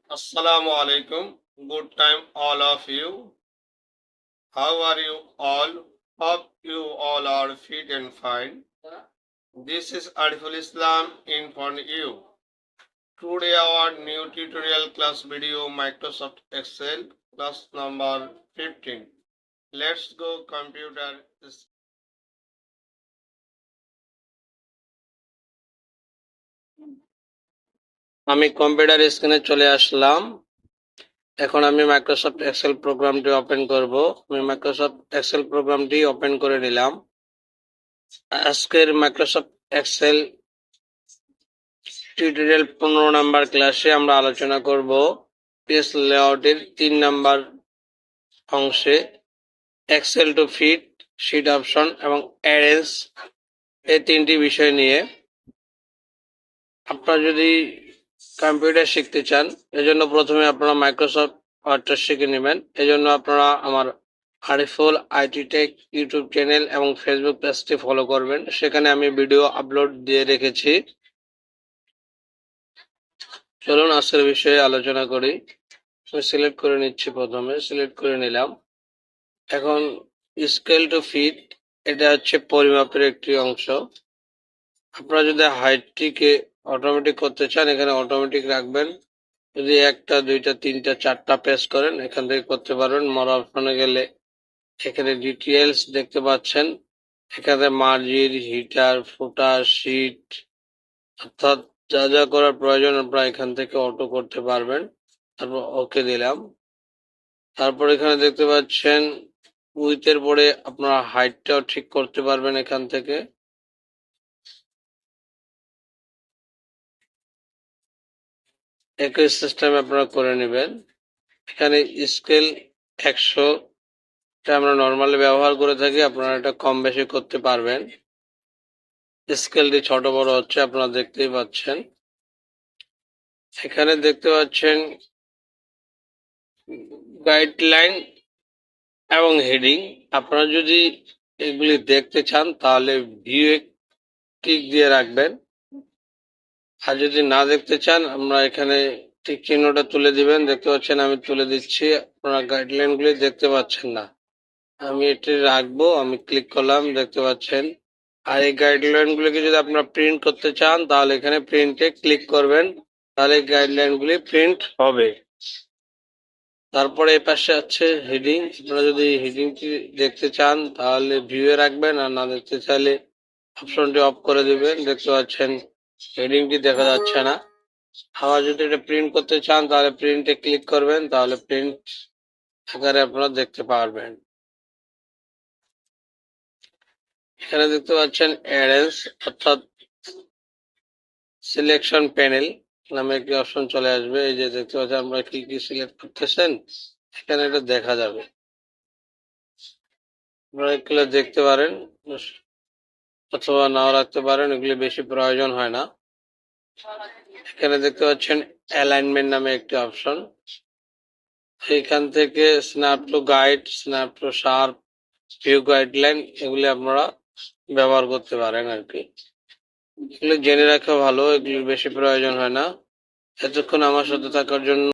Assalamu alaikum. Good time, all of you. How are you all? Hope you all are fit and fine. This is Ariful Islam in front of you. Today, our new tutorial class video Microsoft Excel class number 15. Let's go computer. আমি computer স্ক্রিনে চলে আসলাম। এখন আমি Microsoft Excel প্রোগ্রামটি open করব। আমি Microsoft Excel প্রোগ্রামটি open করে নিলাম। আজকের মাইক্রোসফট এক্সেল টিউটোরিয়াল 15 নাম্বার ক্লাসে আমরা আলোচনা করব পেজ লেআউটের 3 নাম্বার অংশে এক্সেল টু ফিট, শিট অপশন এবং অ্যারেঞ্জ এই তিনটি বিষয় নিয়ে। আপনারা যদি কম্পিউটার শিখতে চান এজন্য প্রথমে আপনারা মাইক্রোসফট ওয়ার্ডটা শিখে নেবেন। এজন্য আপনারা আমার Ariful IT take YouTube channel এবং ফেসবুক পেজটি ফলো করবেন। সেখানে আমি ভিডিও আপলোড দিয়ে রেখেছি। চলুন আজকের বিষয়ে আলোচনা করি। আমি সিলেক্ট করে নিচ্ছি, প্রথমে সিলেক্ট করে নিলাম। এখন স্কেল টু ফিট, এটা হচ্ছে পরিমাপের একটি অংশ। আপনারা যদি হাইটটিকে অটোমেটিক করতে চান এখানে অটোমেটিক রাখবেন। যদি 1টা 2টা 3টা 4টা প্রেস করেন এখান থেকে করতে পারবেন। মোর অপশনে গেলে এখানে ডিটেইলস দেখতে পাচ্ছেন। এখানে মার্জিন, হিটার, ফুটার, শিট অর্থাৎ যা যা করার প্রয়োজন আপনারা এখান থেকে অটো করতে পারবেন। তারপর ওকে দিলাম। তারপর এখানে দেখতে পাচ্ছেন উইথের পরে আপনারা হাইটটাও ঠিক করতে পারবেন এখান থেকে। একই সিস্টেমে আপনারা করে নেবেন। এখানে স্কেল 100 আমরা নর্মালি ব্যবহার করে থাকি, আপনারা এটা কম বেশি করতে পারবেন। স্কেলটি ছোট বড় হচ্ছে আপনারা দেখতেই পাচ্ছেন। এখানে দেখতে পাচ্ছেন গাইডলাইন এবং হেডিং। আপনারা যদি এগুলি দেখতে চান তাহলে ভিউ টিক দিয়ে রাখবেন, আর যদি না দেখতে চান আমরা এখানে টিক চিহ্নটা তুলে দিবেন। দেখতে পাচ্ছেন আমি তুলে দিচ্ছি, আপনারা গাইডলাইনগুলি দেখতে পাচ্ছেন না। আমি এটি রাখবো, আমি ক্লিক করলাম, দেখতে পাচ্ছেন। আর এই গাইডলাইনগুলিকে যদি আপনারা প্রিন্ট করতে চান তাহলে এখানে প্রিন্টে ক্লিক করবেন, তাহলে গাইডলাইনগুলি প্রিন্ট হবে। তারপরে এই পাশে আছে হেডিং। আপনারা যদি হেডিংটি দেখতে চান তাহলে ভিউয়ে রাখবেন, আর না দেখতে চাইলে অপশনটি অফ করে দিবেন। দেখতে পাচ্ছেন হেডিংটি দেখা যাচ্ছে না। আবার যদি এটা প্রিন্ট করতে চান তাহলে প্রিন্টে ক্লিক করবেন, তাহলে প্রিন্ট আকারে আপনারা দেখতে পারবেন। এখানে দেখতে পাচ্ছেন অ্যারেঞ্জ অর্থাৎ সিলেকশন প্যানেল নামে একটি অপশন চলে আসবে। এই যে দেখতে পাচ্ছেন আমরা কি কি সিলেক্ট করতেছেন এখানে এটা দেখা যাবে। আপনারা এগুলো দেখতে পারেন অথবা নাও রাখতে পারেন, এগুলি বেশি প্রয়োজন হয় না। এখানে দেখতে পাচ্ছেন অ্যালাইনমেন্ট নামে একটি অপশন। এইখান থেকে snap to guide, snap to shape, view guideline এগুলি আপনারা ব্যবহার করতে পারেন আর কি। এগুলো জেনে রাখা ভালো, এগুলির বেশি প্রয়োজন হয় না। এতক্ষণ আমার সাথে থাকার জন্য